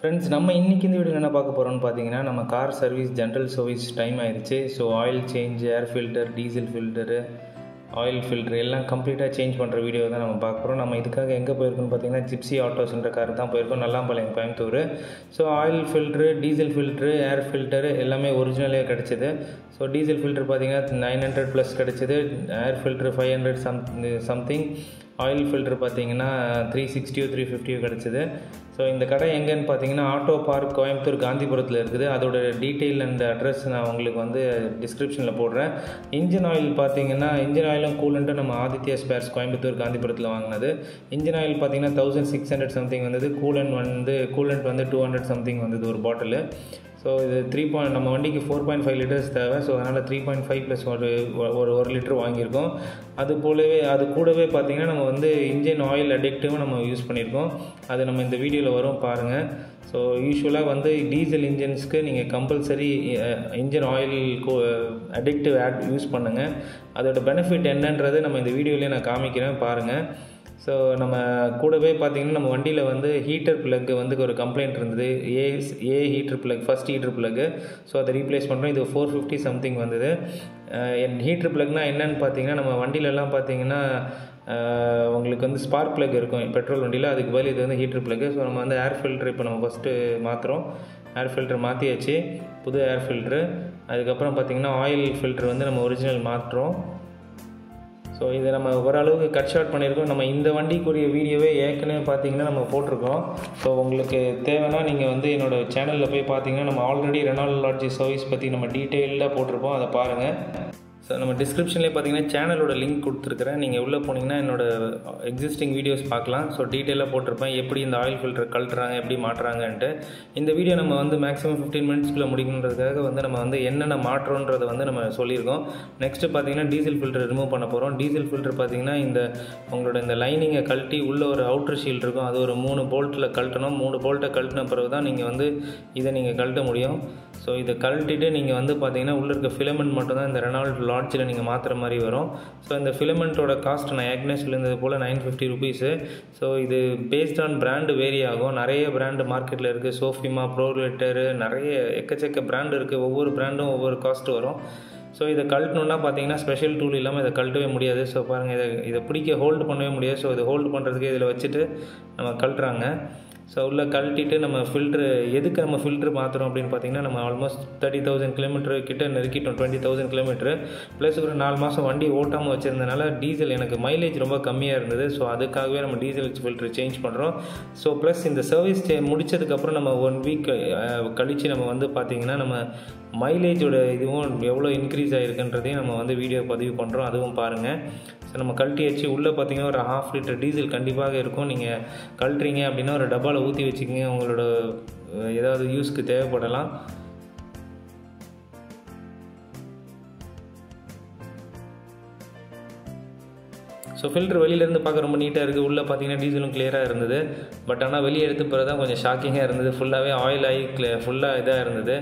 Friends, நம்ம இன்றைக்கி இந்த வீடியோ என்ன பார்க்க போகிறோம்னு பார்த்தீங்கன்னா, நம்ம car service general service time ஆயிடுச்சு. So oil change, air filter, diesel filter, oil filter எல்லாம் கம்ப்ளீட்டாக சேஞ்ச் பண்ணுற வீடியோ தான் நம்ம பார்க்க போகிறோம். நம்ம இதுக்காக எங்கே போயிருக்கோம்னு பார்த்தீங்கன்னா, ஜிப்சி ஆட்டோஸ்ன்ற கார் தான் போயிருக்கோம், Nallampalayam, Coimbatore. So oil filter, diesel filter, air filter எல்லாமே ஒரிஜினலே கிடச்சிது. ஸோ டீசல் ஃபில்ட்ரு பார்த்தீங்கன்னா 900 ப்ளஸ் கிடச்சிது, ஏர் ஃபில்ட்ரு 500 சம்திங், ஆயில் ஃபில்ட்ரு பார்த்தீங்கன்னா 360 350 கிடச்சிது. ஸோ இந்த கடை எங்கேன்னு பார்த்தீங்கன்னா, ஆட்டோ பார்க் கோயம்புத்தூர் காந்திபுரத்தில் இருக்குது. அதோட டீட்டெயில் அண்ட் அட்ரஸ் நான் உங்களுக்கு வந்து டிஸ்கிரிப்ஷனில் போடுறேன். இன்ஜின் ஆயில் பார்த்தீங்கன்னா, இன்ஜின் ஆயிலும் கூலண்ட்டும் நம்ம ஆதித்யா ஸ்பேர்ஸ் கோயம்புத்தூர் காந்திபுரத்தில் வாங்கினது. இன்ஜின் ஆயில் பார்த்தீங்கன்னா 1600 சம்திங் வந்தது. கூலண்ட் வந்து 200 சம்திங் வந்தது ஒரு பாட்டில். ஸோ இது நம்ம வண்டிக்கு 4.5 லிட்டர்ஸ் தேவை. ஸோ அதனால் 3.5 ப்ளஸ் ஒரு லிட்டர் வாங்கியிருக்கோம். அது கூடவே பார்த்திங்கன்னா நம்ம வந்து இன்ஜின் ஆயில் அடிக்டிவும் நம்ம யூஸ் பண்ணியிருக்கோம். அது நம்ம இந்த வீடியோவில் வரும் பாருங்கள். ஸோ யூஸ்வலாக வந்து டீசல் இன்ஜின்ஸ்க்கு நீங்கள் compulsory engine oil addictive use பண்ணுங்கள். அதோட பெனிஃபிட் என்னன்றது நம்ம இந்த வீடியோலேயே நான் காமிக்கிறேன் பாருங்கள். ஸோ நம்ம கூடவே பார்த்திங்கன்னா, நம்ம வண்டியில் வந்து ஹீட்டர் ப்ளக் வந்து ஒரு கம்ப்ளைண்ட் இருந்தது. A heater plug, first heater plug. So அதை ரீப்ளேஸ் பண்ணுறோம். இது 450 சம்திங் வந்தது. ஹீட்டர் ப்ளக்னால் என்னென்னு பார்த்தீங்கன்னா, நம்ம வண்டியிலலாம் பார்த்திங்கன்னா உங்களுக்கு வந்து ஸ்பார்க் ப்ளக் இருக்கும் பெட்ரோல் வண்டியில், அதுக்கு பதில் இது வந்து ஹீட்டர் ப்ளக்கு. ஸோ நம்ம வந்து ஏர் ஃபில்ட்ரு இப்போ நம்ம ஃபஸ்ட்டு மாற்றுறோம். ஏர் ஃபில்ட்ரு மாற்றியாச்சு, புது ஏர் ஃபில்ட்ரு. அதுக்கப்புறம் பார்த்திங்கன்னா ஆயில் ஃபில்ட்ரு வந்து நம்ம ஒரிஜினல் மாற்றுறோம். ஸோ இதை நம்ம ஓரளவுக்கு கட் ஷார்ட் பண்ணியிருக்கோம். நம்ம இந்த வண்டிக்குரிய வீடியோவே ஏற்கனவே பார்த்தீங்கன்னா நம்ம போட்டிருக்கோம். ஸோ உங்களுக்கு தேவைன்னா நீங்கள் வந்து என்னோடய சேனலில் போய் பார்த்தீங்கன்னா, நம்ம ஆல்ரெடி ரெனால்ட் லாட்ஜி சர்வீஸ் பற்றி நம்ம டீட்டெயிலாக போட்டிருப்போம், அதை பாருங்கள். ஸோ நம்ம டிஸ்கிரிப்ஷன்லேயே பார்த்தீங்கன்னா சேனலோட லிங்க் கொடுத்துருக்குறேன். நீங்கள் உள்ளே போனீங்கன்னா என்னோடய எக்ஸிஸ்டிங் வீடியோஸ் பார்க்கலாம். ஸோ டீட்டெயிலாக போட்டிருப்பேன், எப்படி இந்த ஆயில் ஃபில்டர் கழட்டுறாங்க, எப்படி மாட்டுறாங்கன்ட்டு. இந்த வீடியோ நம்ம வந்து மேக்ஸிமம் 15 மினிட்ஸ்க்குள்ளே முடிக்கணுன்றதுக்காக வந்து நம்ம வந்து என்னென்ன மாற்றோன்றதை வந்து நம்ம சொல்லியிருக்கோம். நெக்ஸ்ட்டு பார்த்தீங்கன்னா டீசல் ஃபில்டர் ரிமூவ் பண்ண போகிறோம். டீசல் ஃபில்டர் பார்த்தீங்கன்னா உங்களோட இந்த லைனிங்கை கழட்டி உள்ளே ஒரு அவுட்டர் ஷீல்ட் இருக்கும், அது ஒரு 3 போல்ட்டில் கழட்டணும். 3 போல்ட்டை கழட்டின பிறகு தான் நீங்கள் வந்து இதை நீங்கள் கழட்ட முடியும். ஸோ இதை கழட்டிட்டு நீங்கள் வந்து பார்த்தீங்கன்னா உள்ளே இருக்க ஃபிலமெண்ட் மட்டும்தான் இந்த ரெனால்ட் லாட்ஜில் நீங்கள் மாற்றுற மாதிரி வரும். ஸோ இந்த ஃபிலமெண்ட்டோட காஸ்ட் நான் ஏற்கனவே சொல்லியிருந்தது போல் 950 ருபீஸு. ஸோ இது பேஸ்ட் ஆன் பிராண்டு வேரி ஆகும். நிறைய பிராண்டு மார்க்கெட்டில் இருக்குது. சோஃபிமா, ப்ரோலேட்டரு, நிறைய எக்கச்சக்க பிராண்டு இருக்குது. ஒவ்வொரு பிராண்டும் ஒவ்வொரு காஸ்ட் வரும். ஸோ இதை கழட்டணுன்னா பார்த்தீங்கன்னா ஸ்பெஷல் டூல் இல்லாமல் இதை கழட்டவே முடியாது. ஸோ பாருங்கள், இதை பிடிக்க ஹோல்டு பண்ணவே முடியாது. ஸோ இதை ஹோல்டு பண்ணுறதுக்கு இதில் வச்சுட்டு நம்ம கழட்டுறாங்க. ஸோ உள்ளே கழட்டிட்டு நம்ம ஃபில்ட்ரு, எதுக்கு நம்ம ஃபில்ட்ரு மாற்றுறோம் அப்படின்னு பார்த்தீங்கன்னா, நம்ம ஆல்மோஸ்ட் 30,000 கிலோமீட்டர் கிட்ட நெருக்கிட்டோம், 20,000 கிலோமீட்டரு ப்ளஸ் ஒரு 4 மாதம் வண்டி ஓட்டாமல் வச்சுருந்தனால டீசல் எனக்கு மைலேஜ் ரொம்ப கம்மியாக இருந்தது. ஸோ அதுக்காகவே நம்ம டீசல் ஃபில்ட்ரு சேஞ்ச் பண்ணுறோம். ஸோ ப்ளஸ் இந்த சர்வீஸ் முடித்ததுக்கப்புறம் நம்ம 1 வீக் கழித்து நம்ம வந்து பார்த்திங்கன்னா நம்ம மைலேஜோட இதுவும் எவ்வளோ இன்க்ரீஸ் ஆகிருக்குன்றதையும் நம்ம வந்து வீடியோ பதிவு பண்ணுறோம், அதுவும் பாருங்கள். ஸோ நம்ம கழட்டியாச்சு. உள்ளே பார்த்திங்கன்னா ஒரு 1/2 லிட்டர் டீசல் கண்டிப்பாக இருக்கும். நீங்கள் கழட்டுறீங்க அப்படின்னா ஒரு டப்பாவில் ஊற்றி வச்சுக்கிங்க, உங்களோட ஏதாவது யூஸ்க்கு தேவைப்படலாம். ஸோ ஃபில்ட்ரு வெளியிலேருந்து பார்க்க ரொம்ப நீட்டாக இருக்குது. உள்ளே பார்த்தீங்கன்னா டீசலும் கிளியராக இருந்தது. பட் ஆனால் வெளியே எடுத்து பிறகு தான் கொஞ்சம் ஷாக்கிங்காக இருந்தது. ஃபுல்லாகவே ஆயில் ஆகி ஃபுல்லாக இதாக இருந்தது.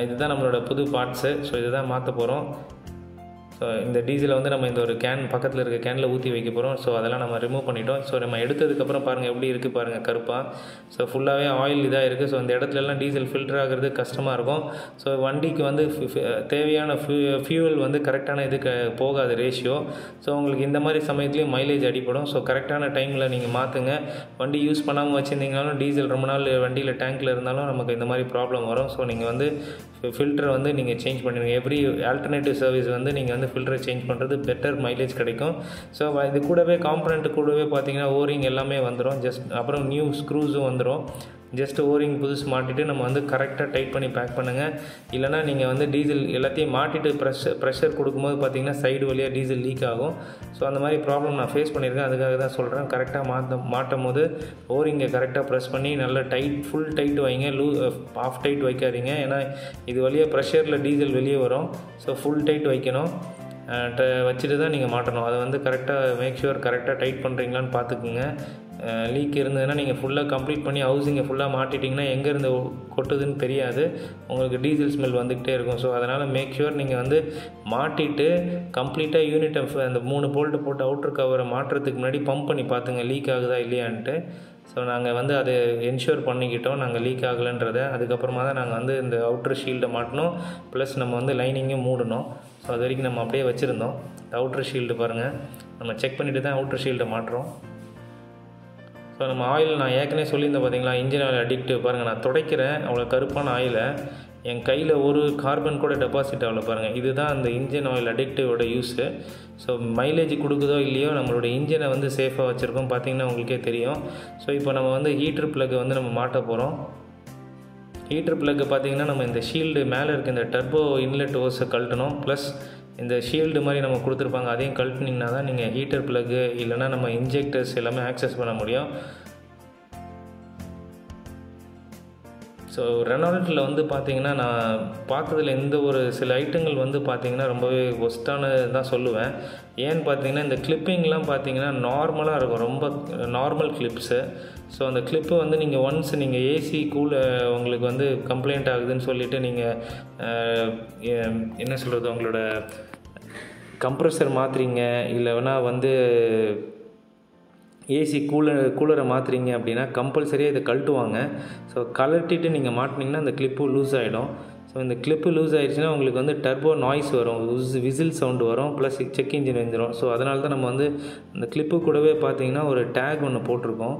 இதுதான் நம்மளோட புது பார்ட்ஸு. ஸோ இதுதான் மாற்ற போகிறோம். ஸோ இந்த டீசலை வந்து நம்ம இந்த ஒரு கேன் பக்கத்தில் இருக்க கேனில் ஊற்றி வைக்க போகிறோம். ஸோ அதெல்லாம் நம்ம ரிமூவ் பண்ணிட்டோம். ஸோ நம்ம எடுத்ததுக்கப்புறம் பாருங்கள் எப்படி இருக்குது பாருங்கள், கருப்பாக. ஸோ ஃபுல்லாகவே ஆயில் இதாக இருக்குது. ஸோ இந்த இடத்துலலாம் டீசல் ஃபில்டர் ஆகிறது கஷ்டமாக இருக்கும். ஸோ வண்டிக்கு வந்து தேவையான ஃபியூவல் வந்து கரெக்டான இதுக்கு போகாது ரேஷியோ. ஸோ உங்களுக்கு இந்த மாதிரி சமயத்துலேயும் மைலேஜ் அடிப்படும். ஸோ கரெக்டான டைமில் நீங்கள் மாற்றுங்க. வண்டி யூஸ் பண்ணாமல் வச்சுருந்தீங்கனாலும் டீசல் ரொம்ப நாள் வண்டியில் டேங்க்கில் இருந்தாலும் நமக்கு இந்த மாதிரி ப்ராப்ளம் வரும். ஸோ நீங்கள் வந்து ஃபில்டரை வந்து நீங்கள் சேஞ்ச் பண்ணிடுங்க. எவ்ரி ஆல்டர்னேட்டிவ் சர்வீஸ் வந்து நீங்கள் வந்து ஃபில்டரை சேஞ்ச் பண்ணுறது பெட்டர் மைலேஜ் கிடைக்கும். ஸோ இது கூடவே காம்பனண்ட் கூடவே பார்த்தீங்கன்னா ஓரிங் எல்லாமே வந்துடும். அப்புறம் நியூ ஸ்க்ரூஸும் வந்துடும். ஜஸ்ட் ஓரிங் புதுசு மாட்டிட்டு நம்ம வந்து கரெக்டாக டைட் பண்ணி பேக் பண்ணுங்கள். இல்லைனா நீங்கள் வந்து டீசல் எல்லாத்தையும் மாட்டிட்டு ப்ரெஷர் கொடுக்கும்போது பார்த்தீங்கன்னா சைடு வழியாக டீசல் லீக் ஆகும். ஸோ அந்த மாதிரி ப்ராப்ளம் நான் ஃபேஸ் பண்ணியிருக்கேன். அதுக்காக தான் சொல்கிறேன், கரெக்டாக மாட்டும் போது ஓரிங்கை கரெக்டாக ப்ரெஸ் பண்ணி நல்லா ஃபுல் டைட் வைங்க, ஆஃப் டைட் வைக்காதீங்க. ஏன்னா இது வழியாக ப்ரெஷரில் டீசல் வெளியே வரும். ஸோ ஃபுல் டைட் வைக்கணும். வச்சுட்டு தான் நீங்கள் மாட்டணும். அதை வந்து கரெக்டாக மேக் ஷுவர் கரெக்டாக டைட் பண்ணுறீங்களான்னு பார்த்துக்குங்க. லீக் இருந்ததுன்னா நீங்கள் ஃபுல்லாக கம்ப்ளீட் பண்ணி ஹவுசிங்கை ஃபுல்லாக மாட்டிட்டிங்கன்னா எங்கேருந்து கொட்டுதுன்னு தெரியாது, உங்களுக்கு டீசல் ஸ்மெல் வந்துக்கிட்டே இருக்கும். ஸோ அதனால் மேக் ஷுவர் நீங்கள் வந்து மாட்டிட்டு கம்ப்ளீட்டாக யூனிட்டை அந்த 3 போல்ட்டு போட்டு அவுட்ரு கவரை மாட்டுறதுக்கு முன்னாடி பம்ப் பண்ணி பார்த்துங்க லீக் ஆகுதா இல்லையான்ட்டு. ஸோ நாங்கள் வந்து அதை என்ஷூர் பண்ணிக்கிட்டோம் நாங்கள் லீக் ஆகலைன்றதை. அதுக்கப்புறமா தான் நாங்கள் வந்து இந்த அவுட்ரு ஷீல்டை மாட்டினோம், ப்ளஸ் நம்ம வந்து லைனிங்கும் மூடணும். ஸோ அது வரைக்கும் நம்ம அப்படியே வச்சுருந்தோம். அவுட்ரு ஷீல்டு பாருங்கள், நம்ம செக் பண்ணிவிட்டு தான் அவுட்ரு ஷீல்டை மாட்டுறோம். ஸோ நம்ம ஆயில் நான் ஏற்கனவே சொல்லியிருந்தேன் பார்த்தீங்களா, இன்ஜின் ஆயில் அடிக்ட் பாருங்கள். நான் துடைக்கிறேன் அவ்வளோ கருப்பான ஆயிலை, என் கையில் ஒரு கார்பன் கூட டெபாசிட் ஆகலை பாருங்கள். இதுதான் அந்த இன்ஜின் ஆயில் அடிக்டிவோட யூஸு. ஸோ மைலேஜ் கொடுக்குதோ இல்லையோ நம்மளோட இன்ஜினை வந்து சேஃபாக வச்சுருக்கோம், பார்த்திங்கன்னா உங்களுக்கே தெரியும். ஸோ இப்போ நம்ம வந்து ஹீட்டர் ப்ளக்கை வந்து நம்ம மாட்ட போகிறோம். ஹீட்டர் ப்ளக்கு பார்த்திங்கன்னா நம்ம இந்த ஷீல்டு மேலே இருக்க இந்த டர்போ இன்லெட் ஓஸை கழட்டணும், ப்ளஸ் இந்த ஷீல்டு மாதிரி நம்ம கொடுத்துருப்பாங்க அதையும் கழட்டினீங்கன்னா தான் நீங்கள் ஹீட்டர் ப்ளக்கு இல்லைனா நம்ம இன்ஜெக்டர்ஸ் எல்லாமே ஆக்சஸ் பண்ண முடியும். ஸோ ரெனால்ட்டில் வந்து பார்த்திங்கன்னா நான் பார்த்ததில் இந்த ஒரு சில ஐட்டங்கள் வந்து பார்த்திங்கன்னா ரொம்பவே ஒஸ்ட்டானது தான் சொல்லுவேன். ஏன்னு பார்த்தீங்கன்னா இந்த கிளிப்பிங்லாம் பார்த்திங்கன்னா நார்மலாக இருக்கும், ரொம்ப நார்மல் கிளிப்ஸு. ஸோ அந்த கிளிப்பு வந்து நீங்கள் ஒன்ஸ் நீங்கள் ஏசி உங்களுக்கு வந்து கம்ப்ளைண்ட் ஆகுதுன்னு சொல்லிவிட்டு நீங்கள் என்ன சொல்கிறது, உங்களோட கம்ப்ரெசர் மாற்றுறீங்க இல்லை வேணால் வந்து ஏசி கூலரை மாற்றுறீங்க அப்படின்னா கம்பல்சரியாக இதை கழட்டுவாங்க. ஸோ கழட்டிட்டு நீங்கள் மாட்டினீங்கன்னா அந்த கிளிப்பு லூஸ் ஆகிடும். ஸோ இந்த கிளிப்பு லூஸ் ஆகிடுச்சுன்னா உங்களுக்கு வந்து டர்போ நாய்ஸ் வரும், விசில் சவுண்டு வரும், ப்ளஸ் செக் இன்ஜின் வந்துடும். ஸோ அதனால தான் நம்ம வந்து அந்த கிளிப்பு கூடவே பார்த்தீங்கன்னா ஒரு டேக் ஒன்று போட்டிருக்கோம்,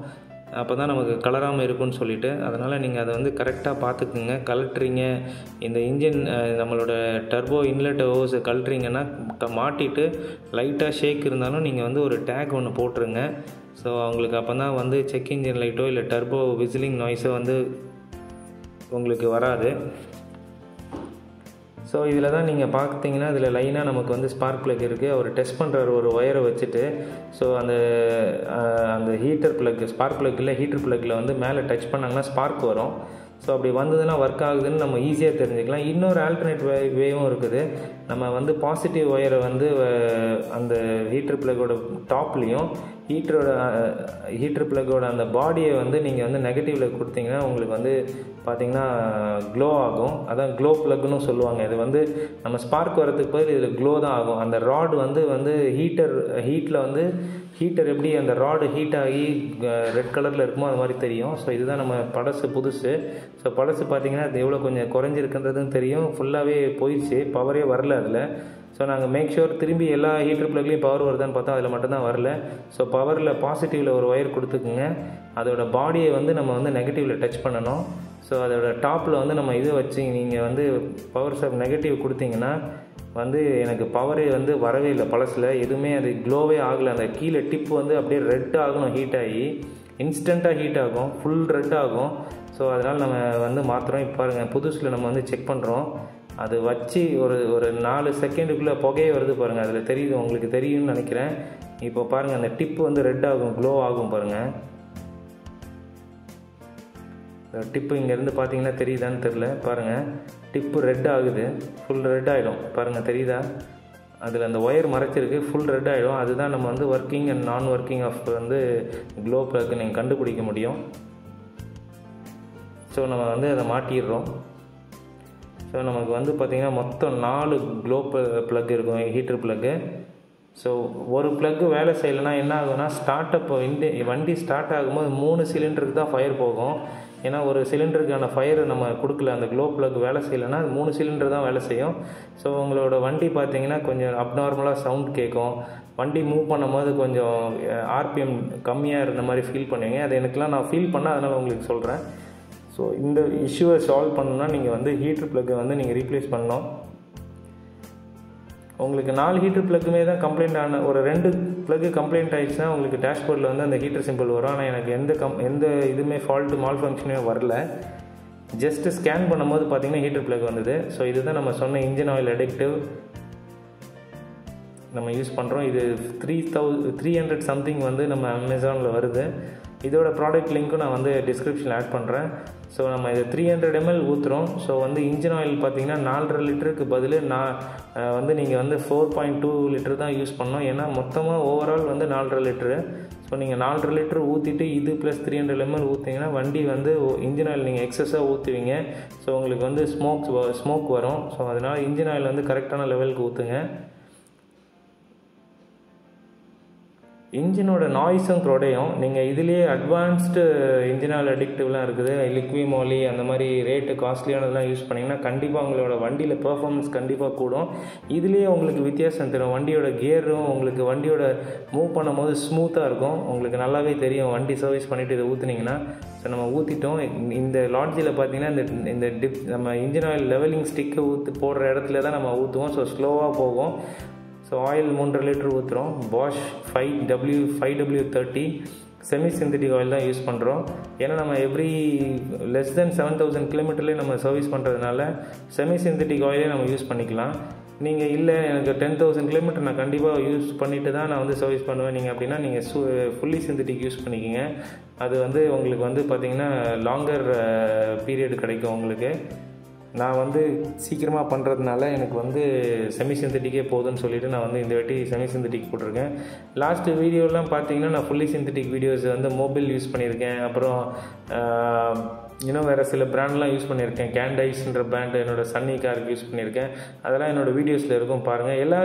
அப்போ தான் நமக்கு கலராமல் இருக்குன்னு சொல்லிவிட்டு. அதனால் நீங்கள் அதை வந்து கரெக்டாக பார்த்துக்குங்க. கழட்டுறீங்க இந்த இன்ஜின் நம்மளோட டர்போ இன்லெட் ஓஸை கழட்டுறீங்கன்னா மாட்டிட்டு லைட்டாக ஷேக் இருந்தாலும் நீங்கள் வந்து ஒரு டேக் ஒன்று போட்டுருங்க. ஸோ அவங்களுக்கு அப்போ தான் வந்து செக் இன்ஜின் லைட்டோ இல்லை டர்போ விசிலிங் நாய்ஸோ வந்து உங்களுக்கு வராது. ஸோ இதில் தான் நீங்கள் பார்த்தீங்கன்னா இதில் லைனாக நமக்கு வந்து ஸ்பார்க் ப்ளக் இருக்குது. அவர் டெஸ்ட் பண்ணுறாரு ஒரு ஒயரை வச்சுட்டு. ஸோ அந்த ஹீட்டர் ப்ளக் ஸ்பார்க் ப்ளக் இல்லை ஹீட்டர் ப்ளக்கில் வந்து மேலே டச் பண்ணாங்கன்னா ஸ்பார்க் வரும். ஸோ அப்படி வந்ததுன்னா ஒர்க் ஆகுதுன்னு நம்ம ஈஸியாக தெரிஞ்சுக்கலாம். இன்னொரு ஆல்டர்னேட் வேவும் இருக்குது. நம்ம வந்து பாசிட்டிவ் ஒயரை வந்து அந்த ஹீட்டர் ப்ளக்கோட டாப்லேயும் ஹீட்டர் ப்ளக்கோட அந்த பாடியை வந்து நீங்கள் வந்து நெகட்டிவில் கொடுத்தீங்கன்னா உங்களுக்கு வந்து பார்த்திங்கன்னா க்ளோ ஆகும். அதான் க்ளோ ப்ளக்னு சொல்லுவாங்க. இது வந்து நம்ம ஸ்பார்க் வரதுக்கு பதில் இதில் க்ளோ தான் ஆகும். அந்த ராட் வந்து ஹீட்டில் வந்து ஹீட்டர் எப்படி அந்த ராடு ஹீட் ஆகி ரெட் கலரில் இருக்குமோ அது மாதிரி தெரியும். ஸோ இதுதான் நம்ம பழசு புதுசு. ஸோ பழசு பார்த்திங்கன்னா அது எவ்வளோ கொஞ்சம் குறைஞ்சிருக்குன்றதும் தெரியும், ஃபுல்லாகவே போயிடுச்சு, பவரே வரல அதில். ஸோ நாங்கள் மேக் ஷூர் திரும்பி எல்லா ஹீட்டர் ப்ளக்லேயும் பவர் வருதான்னு பார்த்தா அதில் மட்டும்தான் வரல. ஸோ பவரில் பாசிட்டிவில் ஒரு ஒயர் கொடுத்துக்குங்க. அதோட பாடியை வந்து நம்ம வந்து நெகட்டிவில் டச் பண்ணணும். ஸோ அதோட டாப்பில் வந்து நம்ம இதை வச்சு நீங்கள் வந்து பவர் சப் நெகட்டிவ் கொடுத்தீங்கன்னா வந்து எனக்கு பவரே வந்து வரவே இல்லை. பழசில் எதுவுமே அது க்ளோவே ஆகலை. அந்த கீழே டிப்பு வந்து அப்படியே ரெட் ஆகணும், ஹீட் ஆகி இன்ஸ்டண்ட்டாக ஹீட் ஆகும், ஃபுல் ரெட் ஆகும். ஸோ அதனால் நம்ம வந்து மாற்றுறோம். இப்போ பாருங்கள் புதுசில் நம்ம வந்து செக் பண்ணுறோம். அது வச்சு ஒரு 4 செகண்டுக்குள்ளே புகையே வருது பாருங்கள். அதில் தெரியுது, உங்களுக்கு தெரியும்னு நினைக்கிறேன். இப்போ பாருங்கள் அந்த டிப்பு வந்து ரெட் ஆகும், க்ளோ ஆகும் பாருங்கள். டிப்பு இங்கேருந்து பார்த்தீங்கன்னா தெரியுதான்னு தெரில, பாருங்கள் டிப்பு ரெட் ஆகுது, ஃபுல் ரெட் ஆகிடும் பாருங்கள், தெரியுதா? அதில் அந்த ஒயர் மறைச்சிருக்கு, ஃபுல் ரெட் ஆகிடும். அதுதான் நம்ம வந்து ஒர்க்கிங் அண்ட் நான் ஒர்க்கிங் ஆஃப் வந்து க்ளோ ப்ளக் நீங்கள் கண்டுபிடிக்க முடியும். ஸோ நம்ம வந்து அதை மாட்டிடுறோம். ஸோ நமக்கு வந்து பார்த்திங்கன்னா மொத்தம் 4 க்ளோ ப்ளக் இருக்கும், ஹீட்டர் ப்ளக்கு. ஸோ ஒரு ப்ளக்கு வேலை செய்யலைன்னா என்ன ஆகும்னா வண்டி ஸ்டார்ட் ஆகும்போது 3 சிலிண்டருக்கு தான் ஃபயர் போகும். ஏன்னா ஒரு சிலிண்டருக்கான ஃபயரை நம்ம கொடுக்கல, அந்த க்ளோ ப்ளக் வேலை செய்யலைன்னா 3 சிலிண்டர் தான் வேலை செய்யும். ஸோ உங்களோட வண்டி பார்த்திங்கன்னா கொஞ்சம் அப்நார்மலாக சவுண்ட் கேட்கும். வண்டி மூவ் பண்ணும்போது கொஞ்சம் ஆர்பிஎம் கம்மியாக இருந்த மாதிரி ஃபீல் பண்ணுவீங்க. அது எனக்குலாம் நான் ஃபீல் பண்ணேன், அதனால் உங்களுக்கு சொல்கிறேன். ஸோ இந்த இஷ்யூவை சால்வ் பண்ணணுன்னா நீங்கள் வந்து ஹீட்டர் ப்ளக்கை வந்து நீங்கள் ரீப்ளேஸ் பண்ணணும். உங்களுக்கு 4 ஹீட்டர் ப்ளக்குமே தான் கம்ப்ளைண்ட் ஆன, ஒரு 2 ப்ளக்கு கம்ப்ளைண்ட் ஆகிடுச்சுன்னா உங்களுக்கு டேஷ்போர்டில் வந்து அந்த ஹீட்டர் சிம்பிள் வரும். ஆனால் எனக்கு எந்த இதுவுமே ஃபால்ட்டு மால் ஃபங்க்ஷனே வரல. ஜஸ்ட்டு ஸ்கேன் பண்ணும்போது பார்த்திங்கன்னா ஹீட்டர் ப்ளக் வந்தது. ஸோ இதுதான் நம்ம சொன்ன இன்ஜின் ஆயில் அடிக்டிவ் நம்ம யூஸ் பண்ணுறோம். இது 300 சம்திங் வந்து நம்ம அமேசானில் வருது. இதோட ப்ராடக்ட் லிங்க்கும் நான் வந்து டிஸ்கிரிப்ஷனில் ஆட் பண்ணுறேன். ஸோ நம்ம இது 300 ml ஊற்றுறோம். ஸோ வந்து இன்ஜின் ஆயில் பார்த்திங்கன்னா 4.5 லிட்டருக்கு பதில் வந்து நீங்கள் வந்து 4.2 லிட்டர் தான் யூஸ் பண்ணோம். ஏன்னா மொத்தமாக ஓவரால் வந்து 4.5 லிட்டரு. ஸோ நீங்கள் 4.5 லிட்டர் ஊற்றிட்டு இது ப்ளஸ் 300 ml ஊற்றிங்கன்னா வண்டி வந்து இன்ஜின் ஆயில் நீங்கள் எக்ஸஸாக ஊற்றுவீங்க. ஸோ உங்களுக்கு வந்து ஸ்மோக் வரும். ஸோ அதனால் இன்ஜின் ஆயில் வந்து கரெக்டான லெவலுக்கு ஊற்றுங்க. இன்ஜினோட நாய்ஸும் குறையும். நீங்கள் இதுலேயே அட்வான்ஸ்டு இன்ஜினால் அடிக்டிவ்லாம் இருக்குது, லிக்விமோலி அந்த மாதிரி ரேட்டு காஸ்ட்லியானதெல்லாம் யூஸ் பண்ணிங்கன்னா கண்டிப்பாக உங்களோட வண்டியில் பெர்ஃபார்மன்ஸ் கண்டிப்பாக கூடும். இதுலேயே உங்களுக்கு வித்தியாசம் தெரியும். வண்டியோட கியரும் உங்களுக்கு வண்டியோட மூவ் பண்ணும்போது ஸ்மூத்தாக இருக்கும். உங்களுக்கு நல்லாவே தெரியும் வண்டி சர்வீஸ் பண்ணிவிட்டு இதை ஊற்றுனீங்கன்னா. ஸோ நம்ம ஊற்றிட்டோம். இந்த லாட்ஜில் பார்த்தீங்கன்னா இந்த நம்ம இன்ஜின் ஆயில் லெவலிங் ஸ்டிக்கை போடுற இடத்துல தான் நம்ம ஊற்றுவோம். ஸோ ஸ்லோவாக போகும். ஸோ ஆயில் 3.5 லிட்டர் ஊற்றுறோம். Bosch 5W30 semi synthetic oil தான் யூஸ் பண்ணுறோம். ஏன்னா நம்ம எவ்ரி லெஸ் தென் 7000 கிலோமீட்டர்லேயே நம்ம சர்வீஸ் பண்ணுறதுனால செமி சிந்தட்டிக் ஆயிலே நம்ம யூஸ் பண்ணிக்கலாம். நீங்கள் இல்லை எனக்கு 10,000 கிலோமீட்டர் நான் கண்டிப்பாக யூஸ் பண்ணிவிட்டு தான் நான் வந்து சர்வீஸ் பண்ணுவேன் நீங்கள் அப்படின்னா நீங்கள் ஃபுல்லி சிந்தட்டிக் யூஸ் பண்ணிக்கிங்க. அது வந்து உங்களுக்கு வந்து பார்த்திங்கன்னா லாங்கர் பீரியட் கிடைக்கும் உங்களுக்கு. நான் வந்து சீக்கிரமாக பண்ணுறதுனால எனக்கு வந்து செமி சிந்தட்டிக்கே போதுன்னு சொல்லிவிட்டு நான் வந்து இந்த வாட்டி செமி சிந்தட்டிக் போட்டிருக்கேன். லாஸ்ட்டு வீடியோலாம் பார்த்தீங்கன்னா நான் ஃபுல்லி சிந்தட்டிக் வீடியோஸ் வந்து மொபைல் யூஸ் பண்ணியிருக்கேன். அப்புறம் இன்னும் வேறு சில பிராண்ட்லாம் யூஸ் பண்ணியிருக்கேன். கேண்டைஸ்ன்ற பிராண்டு என்னோடய சன்னி காருக்கு யூஸ் பண்ணியிருக்கேன். அதெல்லாம் என்னோடய வீடியோஸில் இருக்கும் பாருங்கள். எல்லா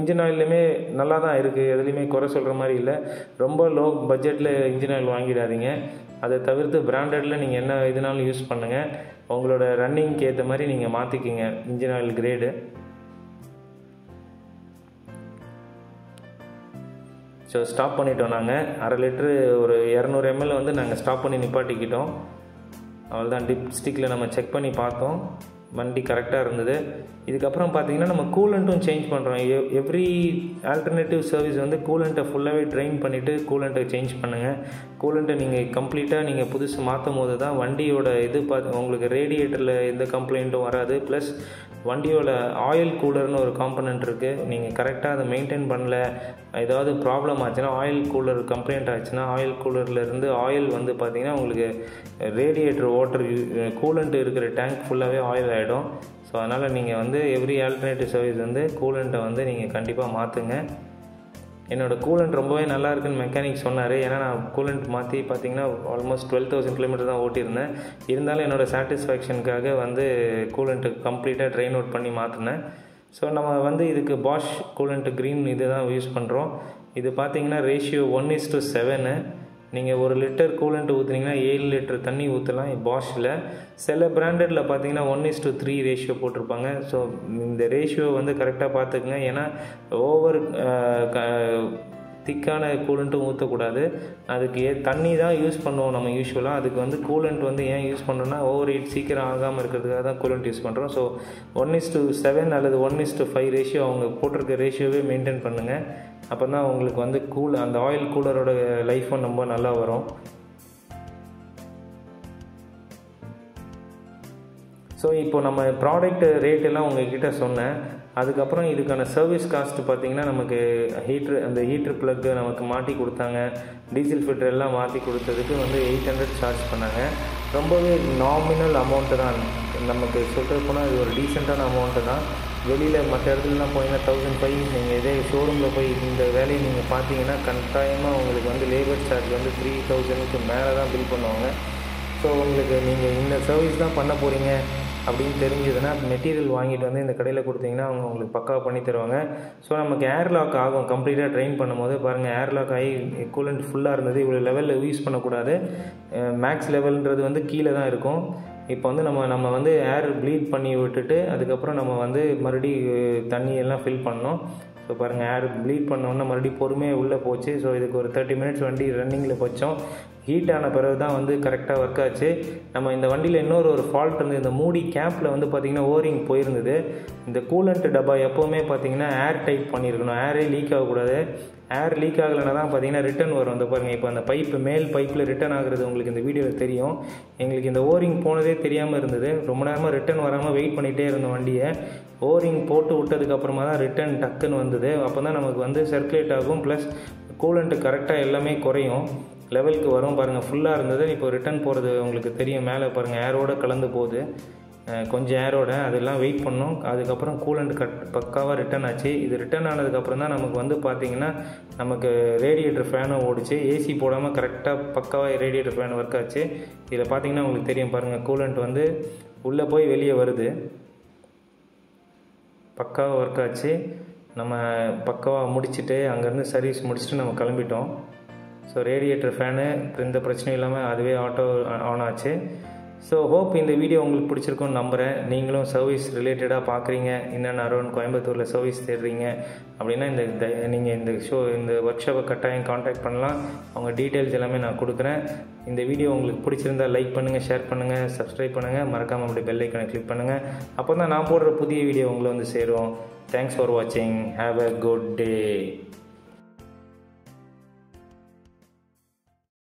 இன்ஜின் ஆயிலுமே நல்லா தான் இருக்குது, எதுலேயுமே குறை சொல்கிற மாதிரி இல்லை. ரொம்ப லோ பட்ஜெட்டில் இன்ஜின் ஆயில் வாங்கிடாதீங்க. அதை தவிர்த்து பிராண்டடில் நீங்கள் என்ன இதனாலும் யூஸ் பண்ணுங்கள். உங்களோட ரன்னிங்க்கு ஏற்ற மாதிரி நீங்கள் மாற்றிக்கிங்க engine oil grade. So stop பண்ணிட்டோம். நாங்கள் 1/2 லிட்ரு ஒரு 200 ml வந்து நாங்கள் ஸ்டாப் பண்ணி நிப்பாட்டிக்கிட்டோம். அவ்வளோதான். டிப் ஸ்டிக்கில் நம்ம செக் பண்ணி பார்த்தோம், வண்டி கரெக்டாக இருந்தது. இதுக்கப்புறம் பார்த்தீங்கன்னா நம்ம கூலண்ட்டும் சேஞ்ச் பண்ணுறோம். எவ்ரி ஆல்டர்னேட்டிவ் சர்வீஸ் வந்து கூலண்ட்டை ஃபுல்லாகவே ட்ரைன் பண்ணிவிட்டு கூலண்ட்டை சேஞ்ச் பண்ணுங்கள். கூலண்ட்டை நீங்கள் கம்ப்ளீட்டாக நீங்கள் புதுசு மாற்றும் போது தான் வண்டியோட இது உங்களுக்கு ரேடியேட்டரில் எந்த கம்ப்ளைண்ட்டும் வராது. ப்ளஸ் வண்டியோட ஆயில் கூலர்னு ஒரு காம்பனண்ட் இருக்குது. நீங்கள் கரெக்டாக அதை மெயின்டைன் பண்ணல, ஏதாவது ப்ராப்ளம் ஆச்சுன்னா ஆயில் கூலர் கம்ப்ளைண்ட் ஆச்சுன்னா ஆயில் கூலர்லேருந்து ஆயில் வந்து பார்த்திங்கன்னா உங்களுக்கு ரேடியேட்டர் வாட்டர் கூலண்ட் இருக்கிற டேங்க் ஃபுல்லாகவே ஆயில் ஆகிடும். ஸோ அதனால் நீங்கள் வந்து எவ்ரி ஆல்டர்னேட்டிவ் சர்வீஸ் வந்து கூலண்ட்டை வந்து நீங்கள் கண்டிப்பாக மாற்றுங்க. என்னோடய கூலண்ட் ரொம்பவே நல்லா இருக்குன்னு மெக்கானிக் சொன்னார். ஏன்னா நான் கூலண்ட் மாற்றி பார்த்தீங்கன்னா ஆல்மோஸ்ட் 12,000 கிலோமீட்டர் தான் ஓட்டியிருந்தேன். இருந்தாலும் என்னோடய சாட்டிஸ்ஃபேக்ஷனுக்காக வந்து கூலண்ட்டு கம்ப்ளீட்டாக ட்ரெயின் அவுட் பண்ணி மாற்றினேன். ஸோ நம்ம வந்து இதுக்கு பாஷ் கூலண்ட் க்ரீன் இது தான் யூஸ் பண்ணுறோம். இது பார்த்தீங்கன்னா ரேஷியோ 1:7. நீங்கள் 1 லிட்டர் கூலண்ட் ஊற்றுனீங்கன்னா 7 லிட்டர் தண்ணி ஊற்றலாம் பாஷில். சில பிராண்டடில் பார்த்தீங்கன்னா 1:3 ரேஷியோ போட்டிருப்பாங்க. ஸோ இந்த ரேஷியோ வந்து கரெக்டாக பார்த்துக்குங்க. ஏன்னா ஓவர் திக்கான கூலண்ட்டும் ஊற்றக்கூடாது. அதுக்கு தண்ணி தான் யூஸ் பண்ணுவோம் நம்ம யூஸ்வலாக. அதுக்கு வந்து கூலண்ட் வந்து ஏன் யூஸ் பண்ணுறோன்னா ஓவர் ஹீட் சீக்கிரம் ஆகாமல் இருக்கிறதுக்காக தான் கூலண்ட் யூஸ் பண்ணுறோம். ஸோ 1:7 அல்லது 1:5 ரேஷியோ அவங்க போட்டிருக்க ரேஷியோவே மெயின்டைன் பண்ணுங்கள். அப்போ தான் உங்களுக்கு வந்து அந்த ஆயில் கூலரோட லைஃப்பும் ரொம்ப நல்லா வரும். ஸோ இப்போ நம்ம ப்ராடக்ட் ரேட்டெல்லாம் உங்கள்கிட்ட சொன்னேன். அதுக்கப்புறம் இதுக்கான சர்வீஸ் காஸ்ட்டு பார்த்திங்கன்னா நமக்கு அந்த ஹீட்ரு ப்ளக்கு நமக்கு மாட்டி கொடுத்தாங்க. டீசல் ஃபில்டர் எல்லாம் மாற்றி கொடுத்ததுக்கு வந்து 800 சார்ஜ் பண்ணாங்க. ரொம்பவே நாமினல் அமௌண்ட்டு தான். நமக்கு சொல்கிறது போனால் இது ஒரு டீசெண்டான அமௌண்ட்டு தான். வெளியில் மற்ற இடத்துலலாம் போனீங்கன்னா 1,500. நீங்கள் இதே ஷோரூமில் போய் இந்த வேலையை நீங்கள் பார்த்தீங்கன்னா கட்டாயமாக உங்களுக்கு வந்து லேபர் சார்ஜ் வந்து 3,000க்கு மேலே தான் பில் பண்ணுவாங்க. ஸோ உங்களுக்கு நீங்கள் இந்த சர்வீஸ் தான் பண்ண போகிறீங்க அப்படின்னு தெரிஞ்சதுன்னா மெட்டீரியல் வாங்கிட்டு வந்து இந்த கடையில் கொடுத்தீங்கன்னா அவங்க உங்களுக்கு பக்காவாக பண்ணி தருவாங்க. ஸோ நமக்கு ஏர்லாக் ஆகும். கம்ப்ளீட்டாக ட்ரெயின் பண்ணும்போது பாருங்கள் ஏர்லாக் ஆகி கூலண்ட் ஃபுல்லாக இருந்தது. இவ்வளோ லெவலில் யூஸ் பண்ணக்கூடாது. மேக்ஸ் லெவல்ன்றது வந்து கீழே தான் இருக்கும். இப்போ வந்து நம்ம வந்து ஏர் ப்ளீட் பண்ணி விட்டுட்டு அதுக்கப்புறம் நம்ம வந்து மறுபடியும் தண்ணியெல்லாம் ஃபில் பண்ணோம். ஸோ பாருங்கள் ஏர் ப்ளீட் பண்ணோன்னா மறுபடியும் பொறுமையாக உள்ளே போச்சு. ஸோ இதுக்கு ஒரு 30 மினிட்ஸ் வண்டி ரன்னிங்கில் வச்சோம். ஹீட் ஆன பிறகு தான் வந்து கரெக்டாக ஒர்க் ஆச்சு. நம்ம இந்த வண்டியில் இன்னொரு ஃபால்ட் இருந்து இந்த மூடி கேப்பில் வந்து பார்த்திங்கன்னா ஓரிங் போயிருந்தது. இந்த கூலண்ட் டப்பா எப்போவுமே பார்த்திங்கன்னா ஏர் டைட் பண்ணியிருக்கணும். ஏரே லீக் ஆகக்கூடாது. ஏர் லீக் ஆகலைன்னா தான் பார்த்திங்கன்னா ரிட்டன் வரும். இந்த பாருங்கள் இப்போ அந்த பைப்பு மேல் பைப்பில் ரிட்டன் ஆகுறது உங்களுக்கு இந்த வீடியோவில் தெரியும். எங்களுக்கு இந்த ஓரிங் போனதே தெரியாமல் இருந்தது. ரொம்ப நேரமாக ரிட்டன் வராமல் வெயிட் பண்ணிகிட்டே இருந்தோம் வண்டியை. ஓரிங் போட்டு விட்டதுக்கப்புறமா தான் ரிட்டன் டக்குன்னு வந்தது. அப்போ தான் நமக்கு வந்து சர்க்குலேட் ஆகும். ப்ளஸ் கூலண்ட்டு கரெக்டாக எல்லாமே குறையும், லெவலுக்கு வரும். பாருங்கள் ஃபுல்லாக இருந்தது. இப்போ ரிட்டன் போகிறது உங்களுக்கு தெரியும். மேலே பாருங்கள் ஏரோடு கலந்து போகுது, கொஞ்சம் ஏரோட. அதெல்லாம் வெயிட் பண்ணோம். அதுக்கப்புறம் கூலண்ட் பக்காவாக ரிட்டன் ஆச்சு. இது ரிட்டன் ஆனதுக்கப்புறம் தான் நமக்கு வந்து பார்த்திங்கன்னா நமக்கு ரேடியேட்டர் ஃபேனும் ஓடிச்சு. ஏசி போடாமல் கரெக்டாக பக்காவாக ரேடியேட்டர் ஃபேன் ஒர்க் ஆச்சு. இதில் பார்த்திங்கன்னா உங்களுக்கு தெரியும் பாருங்கள் கூலண்ட் வந்து உள்ளே போய் வெளியே வருது. பக்காவாக ஒர்க் ஆச்சு. நம்ம பக்காவாக முடிச்சுட்டு அங்கேருந்து சர்வீஸ் முடிச்சுட்டு நம்ம கிளம்பிட்டோம். ஸோ ரேடியேட்டர் ஃபேனு எந்த பிரச்சனையும் இல்லாமல் அதுவே ஆட்டோ ஆன் ஆச்சு. ஸோ ஹோப் இந்த வீடியோ உங்களுக்கு பிடிச்சிருக்குன்னு நம்புகிறேன். நீங்களும் சர்வீஸ் ரிலேட்டடாக பார்க்குறீங்க, இன்னும் அரௌண்ட் கோயம்புத்தூரில் சர்வீஸ் தேடுறீங்க அப்படின்னா நீங்கள் இந்த ஒர்க் ஷாப்பை கட்டாயம் காண்டாக்ட் பண்ணலாம். அவங்க டீட்டெயில்ஸ் எல்லாமே நான் கொடுக்குறேன். இந்த வீடியோ உங்களுக்கு பிடிச்சிருந்தால் லைக் பண்ணுங்கள், ஷேர் பண்ணுங்கள், சப்ஸ்கிரைப் பண்ணுங்கள், மறக்காமல் அப்படி பெல் ஐக்கனை கிளிக் பண்ணுங்கள். அப்போ தான் நான் போடுற புதிய வீடியோ உங்களை வந்து சேரும். தேங்க்ஸ் ஃபார் வாட்சிங். Have a good day.